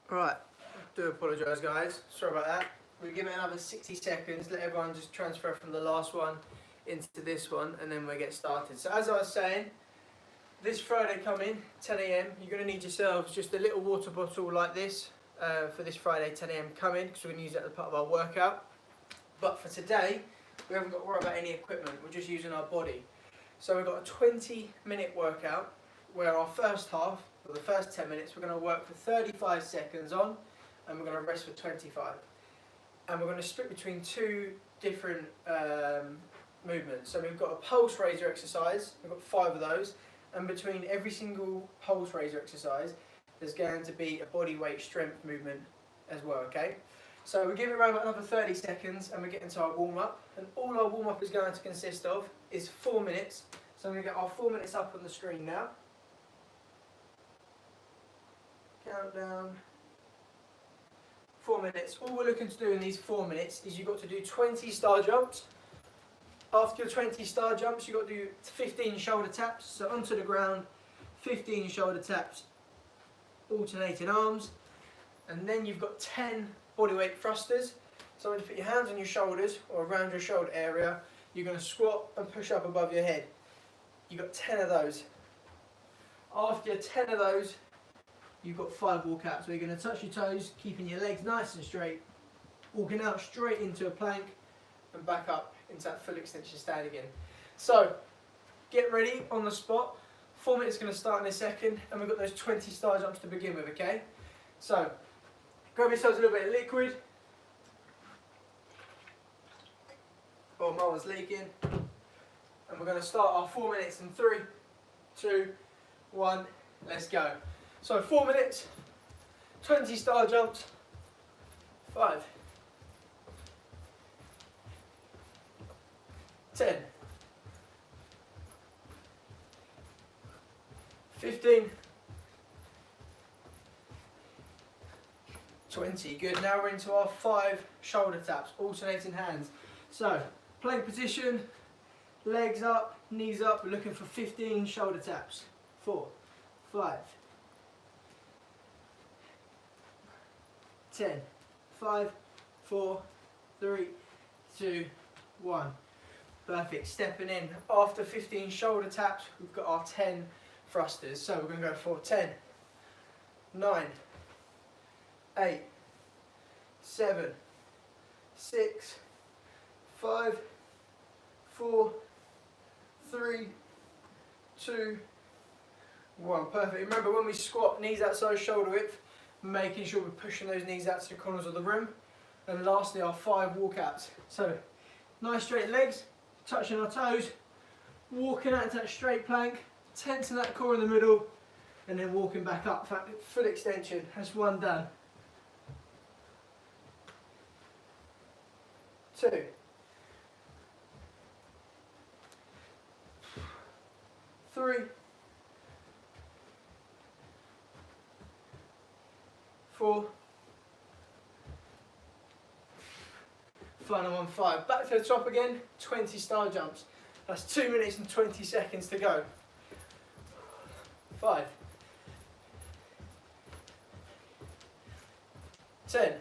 Right, do apologise guys, sorry about that. We'll give it another 60 seconds, let everyone just transfer from the last one into this one, and then we'll get started. So as I was saying, this Friday coming, 10 AM, you're going to need yourselves just a little water bottle like this for this Friday 10 AM coming, because we're going to use that as part of our workout. But for today, we haven't got to worry about any equipment, we're just using our body. So we've got a 20-minute workout, where our first half, or the first 10 minutes, we're going to work for 35 seconds on, and we're going to rest for 25. And we're going to split between two different movements. So we've got a pulse raiser exercise, we've got 5 of those, and between every single pulse raiser exercise, there's going to be a body weight strength movement as well, okay? So we give it around about another 30 seconds, and we get into our warm-up, and all our warm-up is going to consist of is 4 minutes. So I'm going to get our 4 minutes up on the screen now. Countdown. 4 minutes. All we're looking to do in these 4 minutes is you've got to do 20 star jumps. After your 20 star jumps, you've got to do 15 shoulder taps. So onto the ground, 15 shoulder taps, alternating arms. And then you've got 10 bodyweight thrusters. So when you put your hands on your shoulders or around your shoulder area, you're going to squat and push up above your head. You've got 10 of those. After your 10 of those, you've got 5 walkouts, where you're going to touch your toes, keeping your legs nice and straight, walking out straight into a plank and back up into that full extension stand again. So get ready on the spot. 4 minutes is going to start in a second, and we've got those 20 star jumps to begin with, okay? So grab yourselves a little bit of liquid. Oh, my one's leaking. And we're going to start our 4 minutes in 3, 2, 1, let's go. So 4 minutes, 20 star jumps, 5, 10, 15, 20. Good. Now we're into our 5 shoulder taps, alternating hands. So plank position, legs up, knees up. We're looking for 15 shoulder taps. 4, 5, 10, 5, 4, 3, 2, 1. Perfect. Stepping in. After 15 shoulder taps, we've got our 10 thrusters. So we're going to go for 10, 9, 8, 7, 6, 5, 4, 3, 2, 1. Perfect. Remember, when we squat, knees outside shoulder width, making sure we're pushing those knees out to the corners of the room. And lastly, our 5 walkouts. So nice straight legs, touching our toes, walking out into that straight plank, tensing that core in the middle, and then walking back up. Full extension. That's 1 done. 2, 3, 4, final one, 5. Back to the top again, 20 star jumps. That's 2 minutes and 20 seconds to go. 5, 10,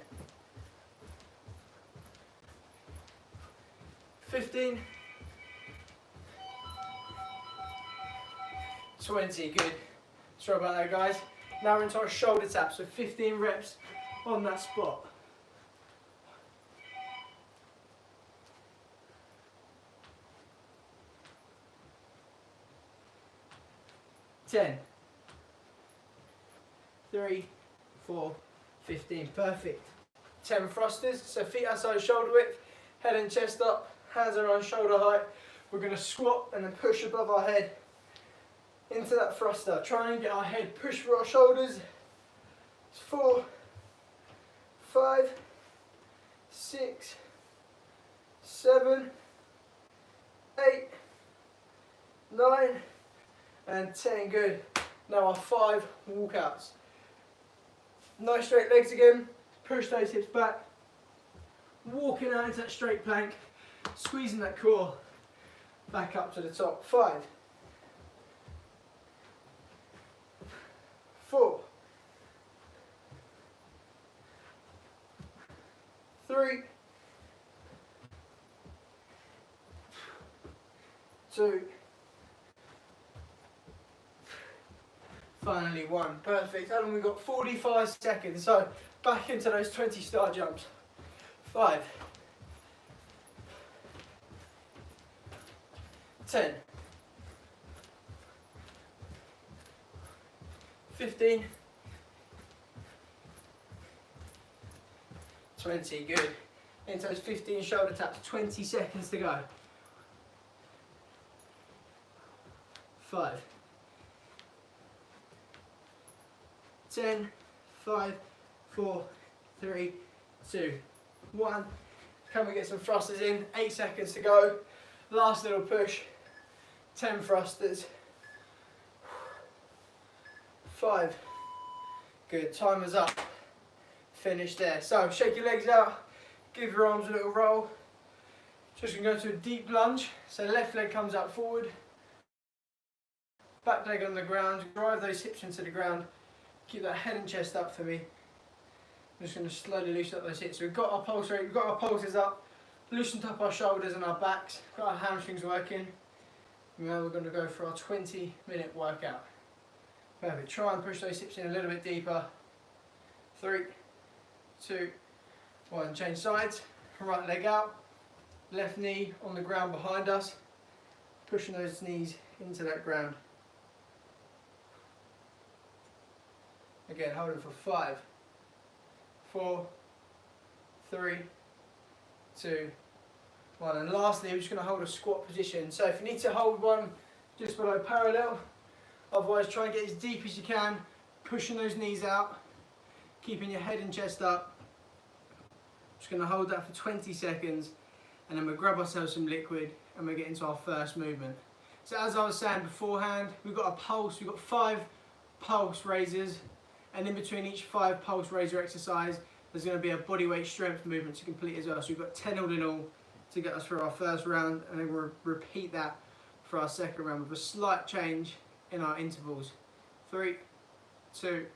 15, 20. Good. Sorry about that, guys. Now we're into our shoulder taps, so 15 reps on that spot. 10, 3, 4, 15. Perfect. 10 thrusters, so feet outside shoulder width, head and chest up, hands around shoulder height. We're going to squat and then push above our head into that thruster. Try and get our head pushed through our shoulders. 4, 5, 6, 7, 8, 9, and 10. Good. Now our 5 walkouts. Nice straight legs again. Push those hips back. Walking out into that straight plank. Squeezing that core back up to the top. 5, 4, 3, 2, finally 1. Perfect. And we've got 45 seconds. So back into those 20 star jumps. 5, 10, 15, 20. Good. Into those 15 shoulder taps. 20 seconds to go. 5, 10, 5, 4, 3, 2, 1. Can we get some thrusters in? 8 seconds to go. Last little push. 10 thrusters. 5. Good. Timer's up. Finish there. So shake your legs out. Give your arms a little roll. Just going to go to a deep lunge. So left leg comes out forward. Back leg on the ground. Drive those hips into the ground. Keep that head and chest up for me. I'm just going to slowly loosen up those hips. So we've got our pulse rate, we've got our pulses up, loosened up our shoulders and our backs, got our hamstrings working. Now we're going to go for our 20-minute workout. Perfect. Try and push those hips in a little bit deeper. 3, 2, 1. Change sides. Right leg out. Left knee on the ground behind us. Pushing those knees into that ground. Again, holding for 5, 4, 3, 2, 1. And lastly, we're just going to hold a squat position. So if you need to hold one just below parallel, otherwise try and get as deep as you can, pushing those knees out, keeping your head and chest up. Just going to hold that for 20 seconds, and then we'll grab ourselves some liquid and we'll get into our first movement. So as I was saying beforehand, we've got a pulse, we've got 5 pulse raises. And in between each 5 pulse raiser exercise, there's going to be a bodyweight strength movement to complete as well. So we've got 10 all in all to get us through our first round, and then we'll repeat that for our second round with a slight change in our intervals. 3, 2,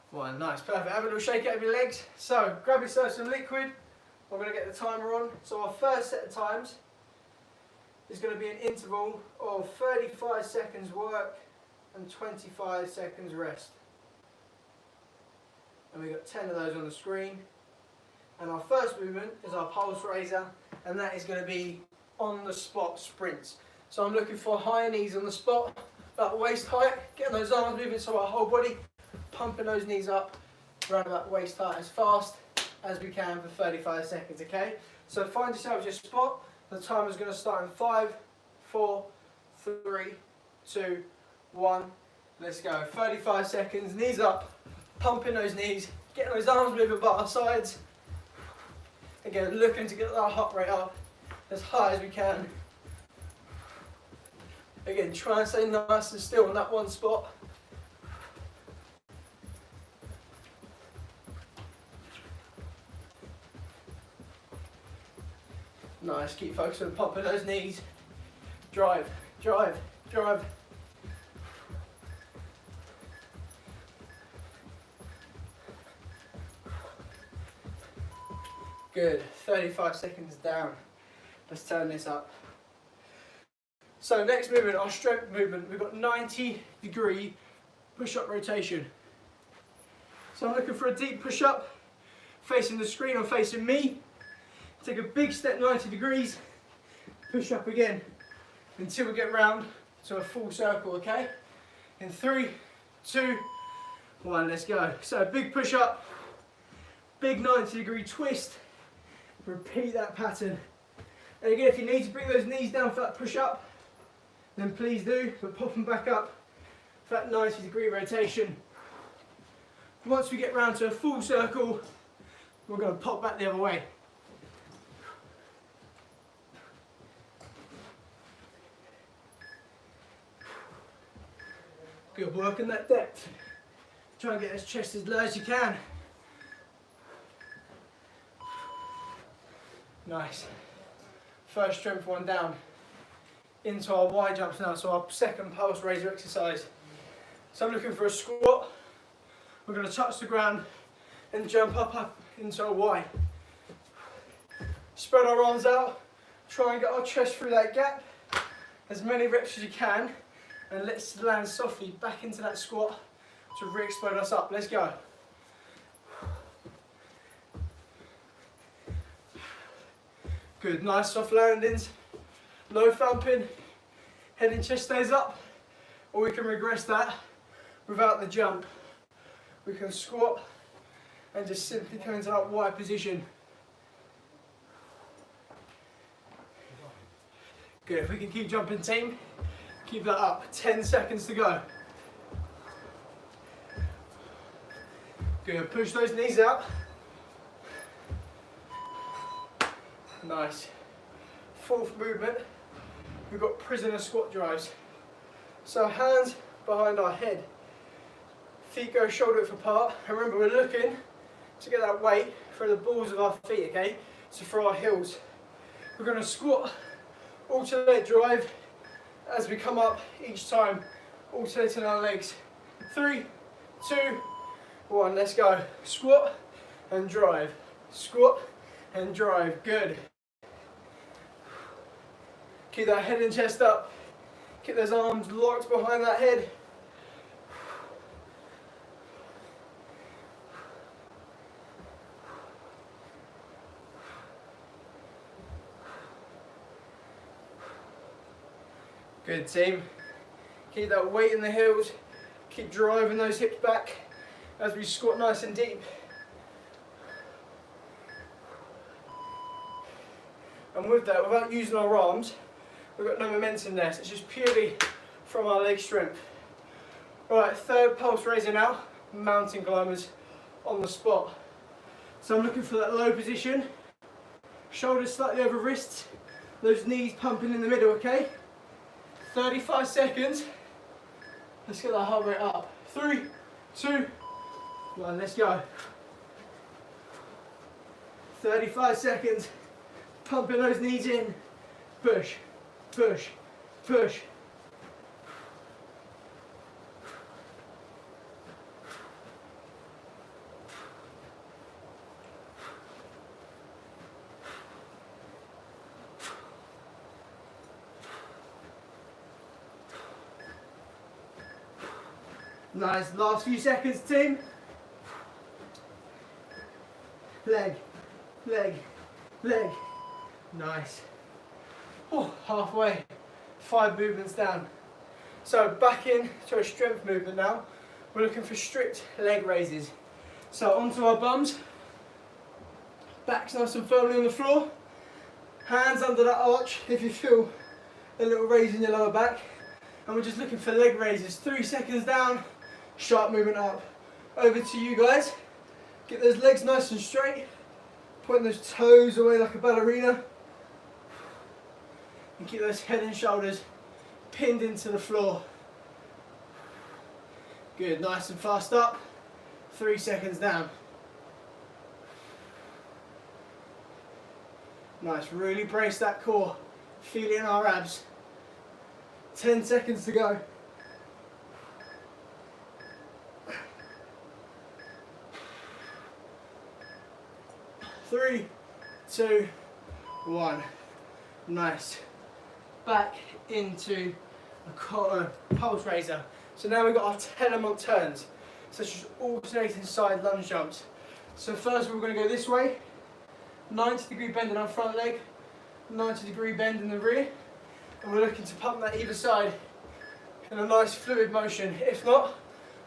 1. Nice, perfect. Have a little shake out of your legs. So grab yourself some liquid. I'm going to get the timer on. So our first set of times is going to be an interval of 35 seconds work and 25 seconds rest. And we've got 10 of those on the screen. And our first movement is our pulse raiser, and that is going to be on the spot sprints. So I'm looking for higher knees on the spot, about waist height, getting those arms moving so our whole body, pumping those knees up around about waist height as fast as we can for 35 seconds, okay? So find yourself your spot. The timer's going to start in 5, 4, 3, 2, 1. Let's go. 35 seconds, knees up. Pumping those knees, getting those arms moving by our sides. Again, looking to get our heart rate up as high as we can. Again, try and stay nice and still on that one spot. Nice, keep focusing on pumping those knees. Drive, drive, drive. Good, 35 seconds down. Let's turn this up. So next movement, our strength movement. We've got 90-degree push-up rotation. So I'm looking for a deep push-up, facing the screen or facing me. Take a big step 90 degrees, push up again until we get round to a full circle, okay? In 3, 2, 1, let's go. So big push-up, big 90-degree twist. Repeat that pattern. And again, if you need to bring those knees down for that push-up, then please do, but pop them back up for that 90-degree rotation. Once we get round to a full circle, we're going to pop back the other way. Good work in that depth. Try and get this chest as low as you can. Nice. First strength one down. Into our Y jumps now, so our second pulse raiser exercise. So I'm looking for a squat. We're going to touch the ground and jump up into a Y. Spread our arms out, try and get our chest through that gap, as many reps as you can, and let's land softly back into that squat to re-explode us up. Let's go. Good, nice soft landings, low thumping, head and chest stays up, or we can regress that without the jump. We can squat and just simply come into that wide position. Good, if we can keep jumping team, keep that up, 10 seconds to go. Good, push those knees out. Nice. Fourth movement, we've got prisoner squat drives. So hands behind our head, feet go shoulder width apart. And remember, we're looking to get that weight for the balls of our feet, okay? So for our heels. We're gonna squat, alternate drive as we come up each time, alternating our legs. 3, 2, 1, let's go. Squat and drive, squat and drive, good. Keep that head and chest up, keep those arms locked behind that head. Good team. Keep that weight in the heels. Keep driving those hips back as we squat nice and deep. And with that, without using our arms, we've got no momentum there. So it's just purely from our leg strength. Right, third pulse raiser now. Mountain climbers on the spot. So I'm looking for that low position. Shoulders slightly over wrists. Those knees pumping in the middle, okay? 35 seconds. Let's get that heart rate up. 3, 2, 1, let's go. 35 seconds. Pumping those knees in. Push, push, push. Nice, last few seconds team. Leg, leg, leg. Nice. Oh, halfway, 5 movements down. So back in to a strength movement now. We're looking for strict leg raises. So onto our bums, backs nice and firmly on the floor, hands under that arch if you feel a little raise in your lower back. And we're just looking for leg raises, 3 seconds down, sharp movement up. Over to you guys. Get those legs nice and straight, point those toes away like a ballerina. And keep those head and shoulders pinned into the floor. Good, nice and fast up. 3 seconds down. Nice, really brace that core. Feel it in our abs. 10 seconds to go. 3, 2, 1. Nice. Back into a pulse raiser. So now we've got our telemont turns. So it's just alternating side lunge jumps. So first we're going to go this way. 90-degree bend in our front leg. 90-degree bend in the rear. And we're looking to pump that either side in a nice fluid motion. If not,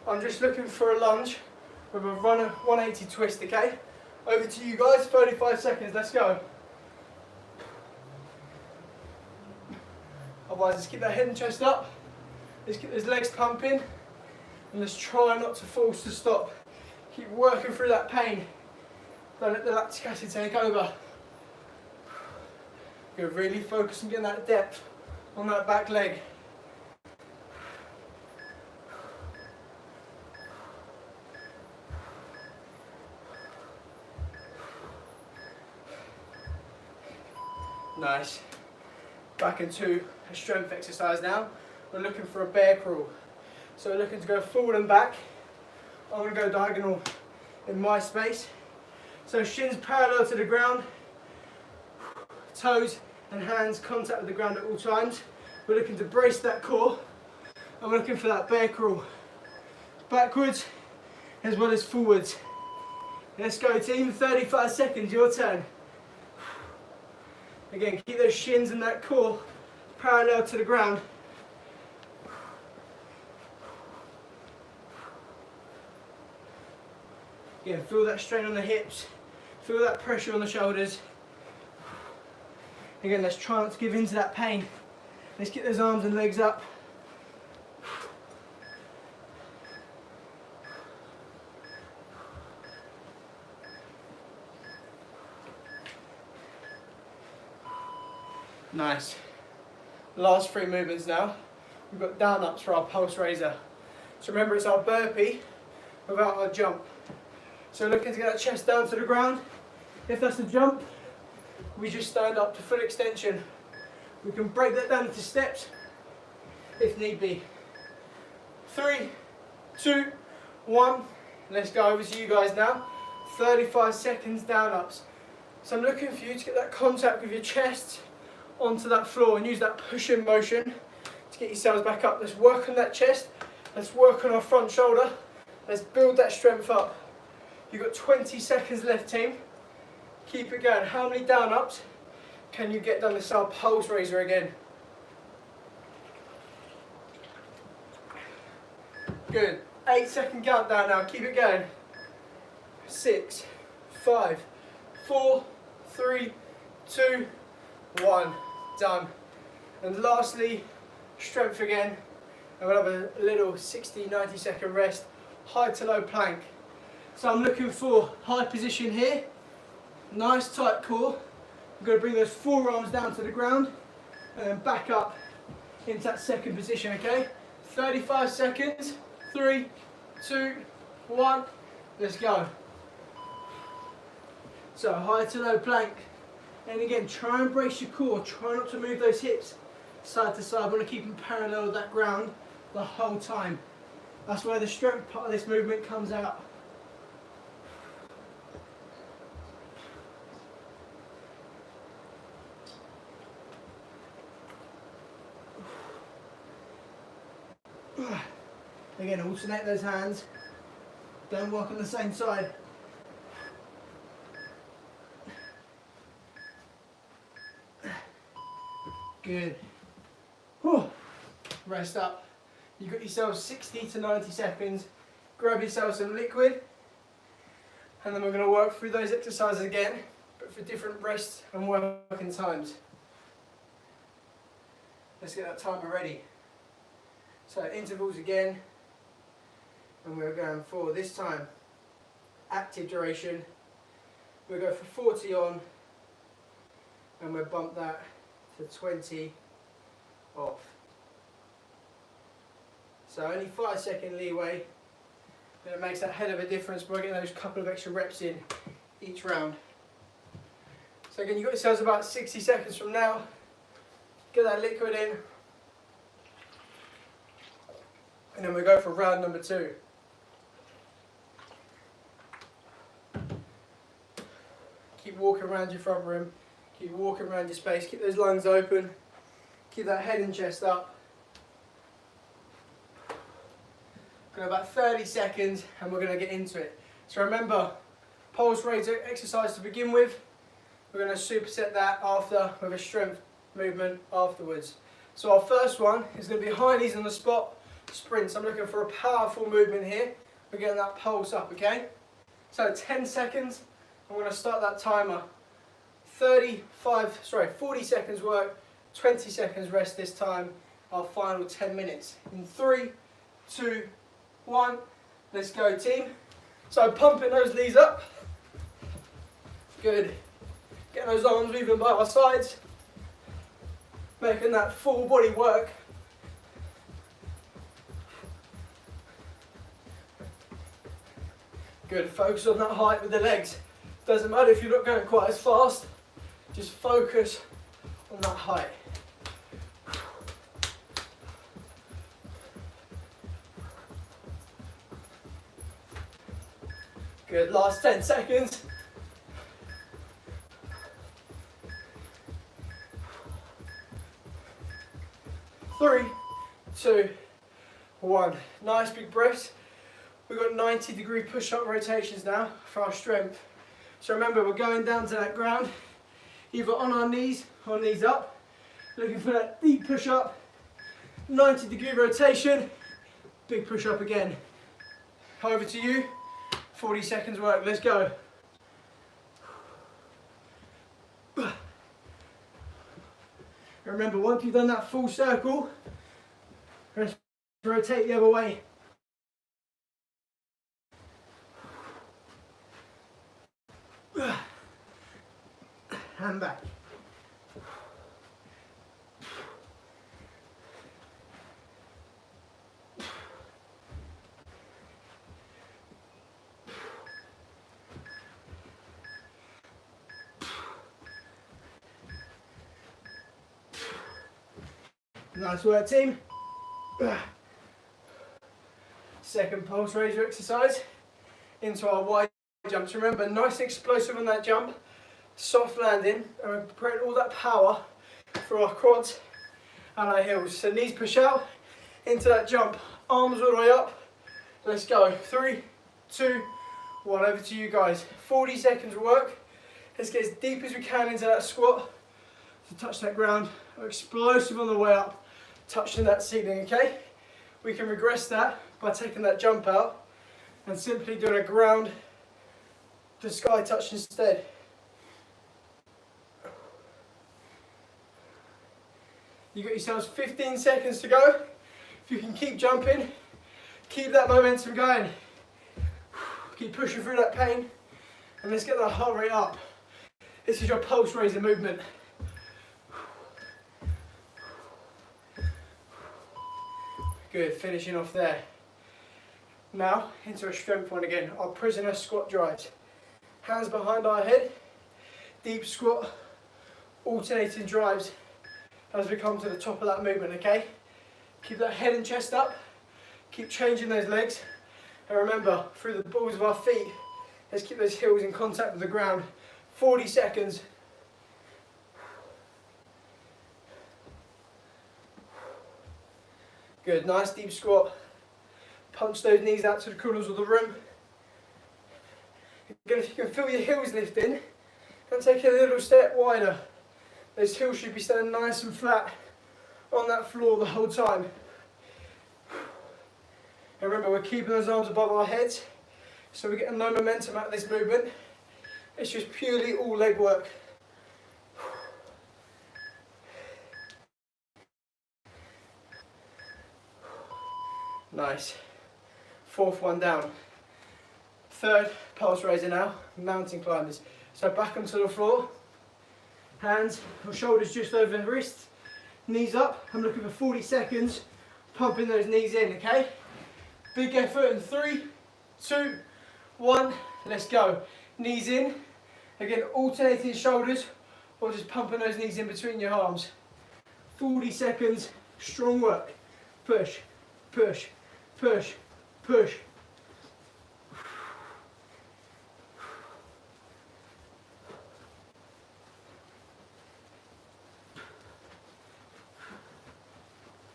I'm just looking for a lunge with a 180 twist, okay? Over to you guys, 35 seconds, let's go. Otherwise, let's keep that head and chest up. Let's keep those legs pumping. And let's try not to force to stop. Keep working through that pain. Don't let the lactic acid take over. Good, really focus on getting that depth on that back leg. Nice. Back into a strength exercise now. We're looking for a bear crawl. So we're looking to go forward and back. I'm going to go diagonal in my space. So shins parallel to the ground. toes and hands contact with the ground at all times. We're looking to brace that core, and we're looking for that bear crawl. Backwards as well as forwards. Let's go team, 35 seconds, your turn. Again, keep those shins and that core parallel to the ground. Again, feel that strain on the hips, feel that pressure on the shoulders. Again, let's try not to give in to that pain. Let's get those arms and legs up. Nice. Last 3 movements now. We've got down ups for our pulse raiser. So remember, it's our burpee without our jump. So looking to get that chest down to the ground. If that's the jump, we just stand up to full extension. We can break that down into steps if need be. 3, 2, 1. Let's go over to you guys now. 35 seconds down ups. So I'm looking for you to get that contact with your chest onto that floor and use that pushing motion to get yourselves back up. Let's work on that chest. Let's work on our front shoulder. Let's build that strength up. You've got 20 seconds left, team. Keep it going. How many down ups can you get done? This is our pulse raiser again. Good. 8-second countdown now. Keep it going. 6, 5, 4, 3, 2, 1. Done. And lastly, strength again. And we'll have a little 60-90 second rest. High to low plank. So I'm looking for high position here. Nice tight core. I'm going to bring those forearms down to the ground and then back up into that second position, okay? 35 seconds. 3, 2, 1. Let's go. So high to low plank. And again, try and brace your core. Try not to move those hips side to side. We want to keep them parallel with that ground the whole time. That's where the strength part of this movement comes out. Again, alternate those hands. Don't work on the same side. Good. Whew. Rest up. You've got yourself 60 to 90 seconds. Grab yourself some liquid. And then we're going to work through those exercises again, but for different rests and working times. Let's get that timer ready. So intervals again. And we're going for, this time, active duration. We'll go for 40 on. And we'll bump that to 20 off. So only 5-second leeway, and it makes that hell of a difference by getting those couple of extra reps in each round. So again, you've got yourselves about 60 seconds from now. Get that liquid in, and then we go for round number 2. Keep walking around your front room. Keep walking around your space, keep those lungs open, keep that head and chest up. Got about 30 seconds and we're going to get into it. So remember, pulse raiser exercise to begin with. We're going to superset that after with a strength movement afterwards. So our first one is going to be high knees on the spot, sprints. I'm looking for a powerful movement here. We're getting that pulse up, okay? So 10 seconds, I'm going to start that timer. 40 seconds work, 20 seconds rest this time, our final 10 minutes. In 3, 2, 1, let's go team. So pumping those knees up. Good. Getting those arms moving by our sides. Making that full body work. Good, focus on that height with the legs. Doesn't matter if you're not going quite as fast. Just focus on that height. Good, last 10 seconds. 2, 1. Nice big breaths. We've got 90-degree push-up rotations now for our strength. So remember, we're going down to that ground, either on our knees or knees up, looking for that deep push-up, 90-degree rotation, big push-up again. Over to you, 40 seconds work, let's go. Remember, once you've done that full circle, let's rotate the other way. And back. Nice work, team. Second pulse raiser exercise into our wide jumps. Remember, nice and explosive on that jump, soft landing, and we're preparing all that power for our quads and our heels. So knees push out into that jump, arms all the way up. Let's go. 3, 2, 1. Over to you guys. 40 seconds of work. Let's get as deep as we can into that squat to touch that ground. We're explosive on the way up, touching that ceiling, okay? We can regress that by taking that jump out and simply doing a ground to sky touch instead. You've got yourselves 15 seconds to go. If you can keep jumping, keep that momentum going. Keep pushing through that pain, and let's get that heart rate up. This is your pulse raiser movement. Good, finishing off there. Now, into a strength one again, our prisoner squat drives. Hands behind our head, deep squat, alternating drives as we come to the top of that movement, okay? Keep that head and chest up, keep changing those legs, and remember, through the balls of our feet, let's keep those heels in contact with the ground. 40 seconds. Good, nice deep squat. Punch those knees out to the corners of the room. Again, if you can feel your heels lifting, and take it a little step wider. Those heels should be standing nice and flat on that floor the whole time. And remember, we're keeping those arms above our heads, so we're getting no momentum out of this movement. It's just purely all leg work. Nice. Fourth one down. Third pulse raiser now, mountain climbers. So back onto the floor, hands or shoulders just over the wrists, knees up. I'm looking for 40 seconds, pumping those knees in, okay? Big effort in 3, 2, 1, let's go. Knees in, again alternating shoulders or just pumping those knees in between your arms. 40 seconds, strong work. Push, push, push, push.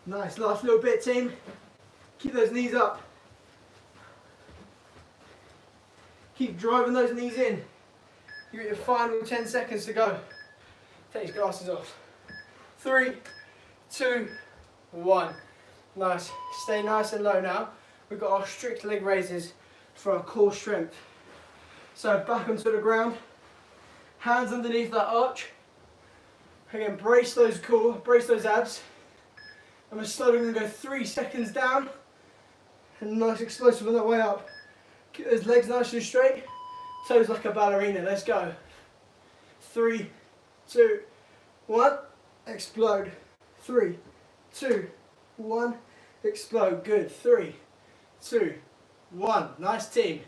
Nice, last little bit, team. Keep those knees up. Keep driving those knees in. You've got your final 10 seconds to go. Take your glasses off. 3, 2, 1. Nice. Stay nice and low now. We've got our strict leg raises for our core strength. So back onto the ground. Hands underneath that arch. Again, brace those core, brace those abs. And we're slowly going to go 3 seconds down. And nice explosive on that way up. Keep those legs nice and straight. Toes like a ballerina. Let's go. 3, 2, 1. Explode. 3, 2, 1. Explode. Good. 3, 2, 1. Nice, team.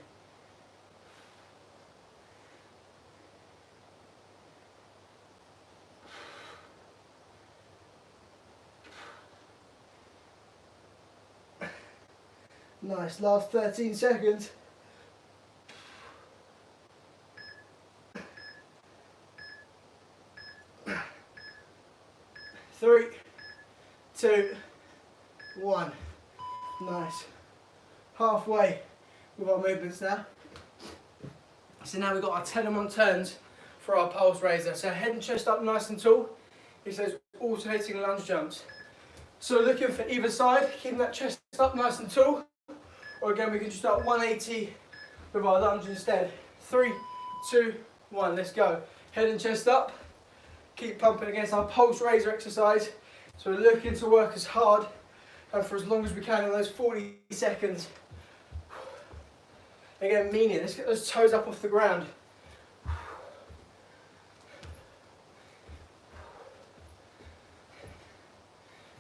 Nice. Last 13 seconds. 3, 2, 1. Nice. Halfway with our movements now. So now we've got our 10 and 1 turns for our pulse raiser. So head and chest up nice and tall. It's those alternating lunge jumps. So looking for either side, keeping that chest up nice and tall. Or again, we can just start 180 with our lunge instead. 3, 2, 1, let's go. Head and chest up. Keep pumping against our pulse raiser exercise. So we're looking to work as hard and for as long as we can in those 40 seconds. Again, meaning, let's get those toes up off the ground.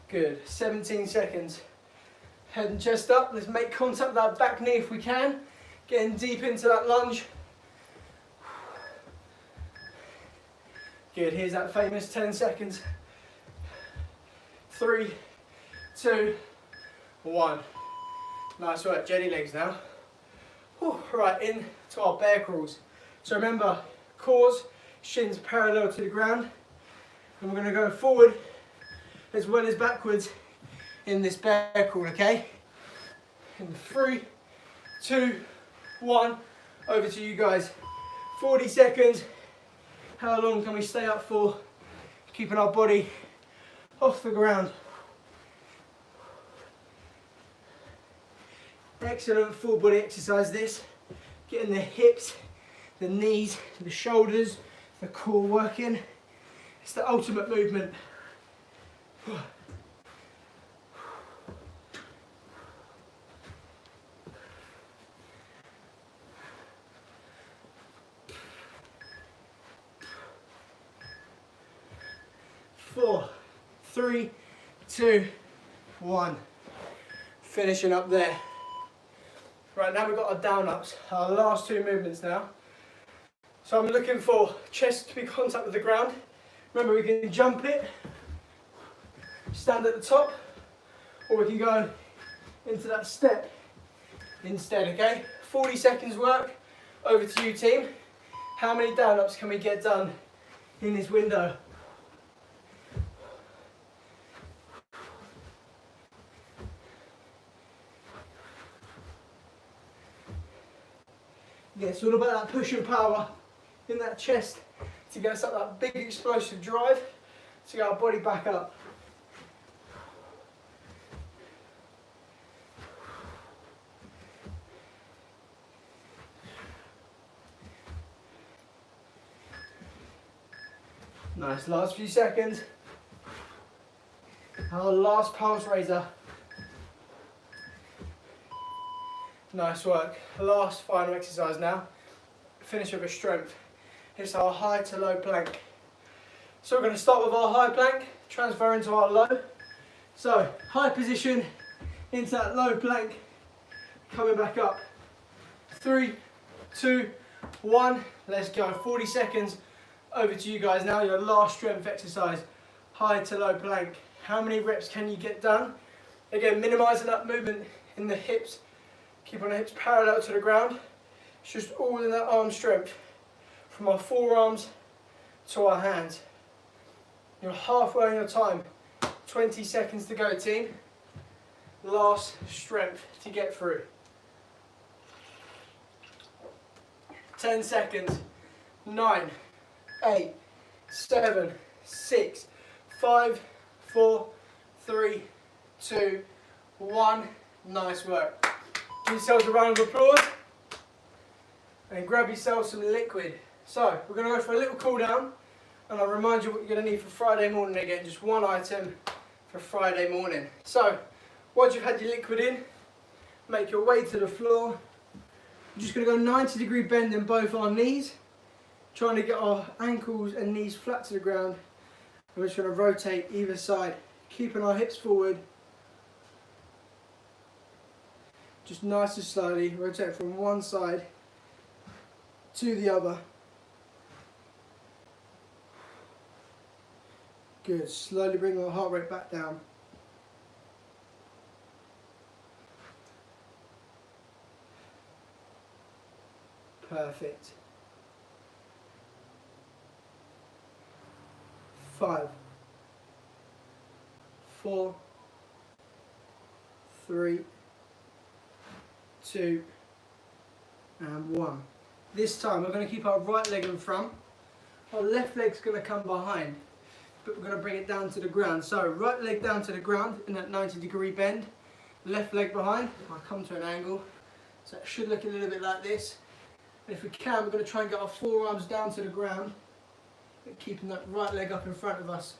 Good, 17 seconds. Head and chest up, let's make contact with that back knee if we can. Getting deep into that lunge. Good, here's that famous 10 seconds. 3, 2, 1. Nice work, jelly legs now. Right, in to our bear crawls. So remember, cores, shins parallel to the ground. And we're going to go forward as well as backwards in this bear crawl, okay? In 3, 2, 1, over to you guys. 40 seconds. How long can we stay up for? Keeping our body off the ground. Excellent full body exercise this. Getting the hips, the knees, the shoulders, the core working. It's the ultimate movement. 4, 3, 2, 1. Finishing up there. Right, now we've got our down ups, our last 2 movements now. So I'm looking for chest to be contact with the ground. Remember, we can jump it, stand at the top, or we can go into that step instead, okay? 40 seconds work. Over to you, team. How many down ups can we get done in this window? Yeah, it's all about that push and power in that chest to get us up that big explosive drive to get our body back up. Nice, last few seconds. Our last pulse raiser. Nice work. Last final exercise now. Finish with a strength. It's our high to low plank. So we're going to start with our high plank, transfer into our low. So high position into that low plank, coming back up. 3, 2, 1. Let's go. 40 seconds. Over to you guys now. Your last strength exercise, high to low plank. How many reps can you get done? Again, minimizing that movement in the hips. Keeping the hips parallel to the ground. It's just all in that arm strength. From our forearms to our hands. You're halfway on your time. 20 seconds to go, team. Last strength to get through. 10 seconds. 9, 8, 7, 6, 5, 4, 3, 2, 1. Nice work. Give yourselves a round of applause and grab yourself some liquid. So we're going to go for a little cool down, and I'll remind you what you're going to need for Friday morning again. Just one item for Friday morning. So once you've had your liquid in, make your way to the floor. We're just going to go 90-degree bend in both our knees, trying to get our ankles and knees flat to the ground. We're just going to rotate either side, keeping our hips forward. Just nice and slowly, rotate from one side to the other. Good, slowly bring our heart rate back down. Perfect. 5, 4, 3, 2, and 1. This time we're going to keep our right leg in front. Our left leg's going to come behind, but we're going to bring it down to the ground. So right leg down to the ground in that 90-degree bend. Left leg behind. I'll come to an angle. So it should look a little bit like this. And if we can, we're going to try and get our forearms down to the ground, but keeping that right leg up in front of us.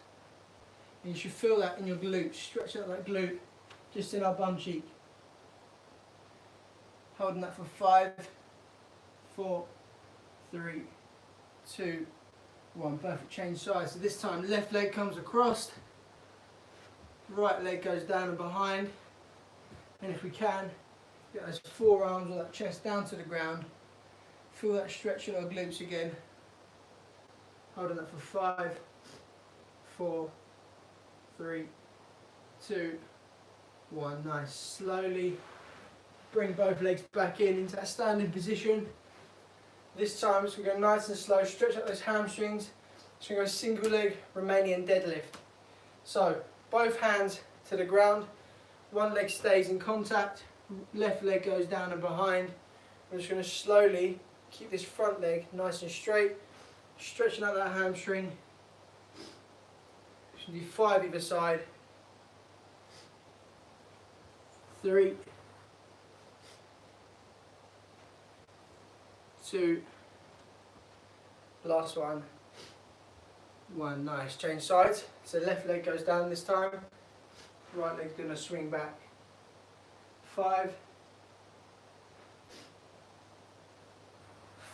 And you should feel that in your glute. Stretch out that glute just in our bum cheek. Holding that for 5, 4, 3, 2, 1. Perfect. Change sides. So this time left leg comes across, right leg goes down and behind. And if we can, get those forearms or that chest down to the ground. Feel that stretch in our glutes again. Holding that for 5, 4, 3, 2, 1. Nice. Slowly bring both legs back into that standing position. This time it's going to go nice and slow. Stretch out those hamstrings. It's going to go single leg Romanian deadlift. So both hands to the ground. One leg stays in contact. Left leg goes down and behind. I'm just going to slowly keep this front leg nice and straight. Stretching out that hamstring. Should do 5 either side. 3, 2, last one, 1. Nice. Change sides. So left leg goes down this time. Right leg's going to swing back. 5,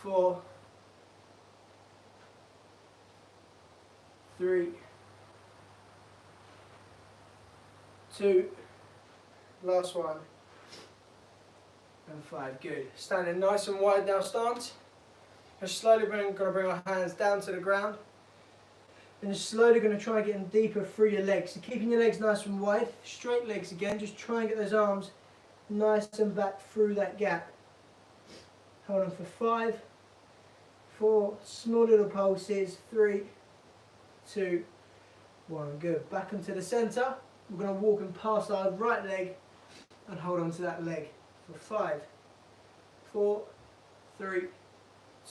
4, 3, 2, last one, and 5. Good. Standing nice and wide now stance. We're slowly going to bring our hands down to the ground. And just slowly going to try and get them deeper through your legs. So keeping your legs nice and wide, straight legs again, just try and get those arms nice and back through that gap. Hold on for 5, 4, small little pulses, 3, 2, 1. Good. Back into the centre. We're going to walk and pass our right leg and hold on to that leg for 5, 4, 3,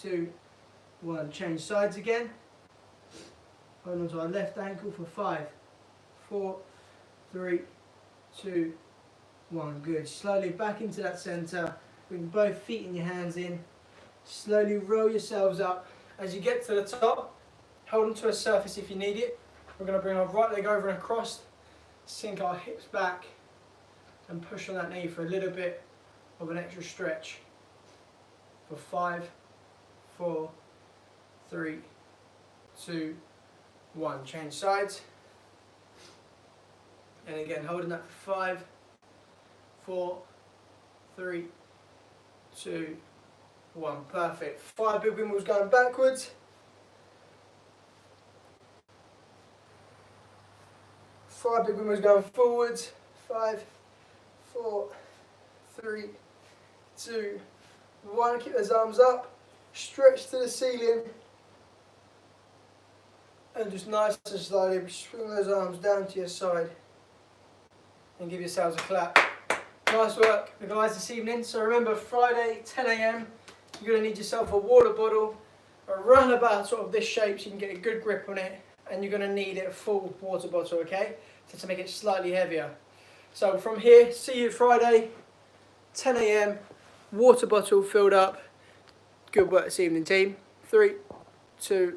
2, 1. Change sides again. Hold on to our left ankle for 5, 4, 3, 2, 1. Good. Slowly back into that centre. Bring both feet and your hands in. Slowly roll yourselves up. As you get to the top, hold on to a surface if you need it. We're going to bring our right leg over and across, sink our hips back and push on that knee for a little bit of an extra stretch. For 5, 4, 3, 2, 1. Change sides. And again, holding that for 5, 4, 3, 2, 1. Perfect. 5 big windmills going backwards. 5 big windmills going forwards. 5, 4, 3, 2, 1. Keep those arms up. Stretch to the ceiling. And just nice and slowly swing those arms down to your side. And give yourselves a clap. Nice work, the guys, this evening. So remember, Friday, 10 AM, you're going to need yourself a water bottle, around about sort of this shape so you can get a good grip on it. And you're going to need a full water bottle, okay? So to make it slightly heavier. So from here, see you Friday, 10 AM, water bottle filled up. Good work this evening, team. 3, 2,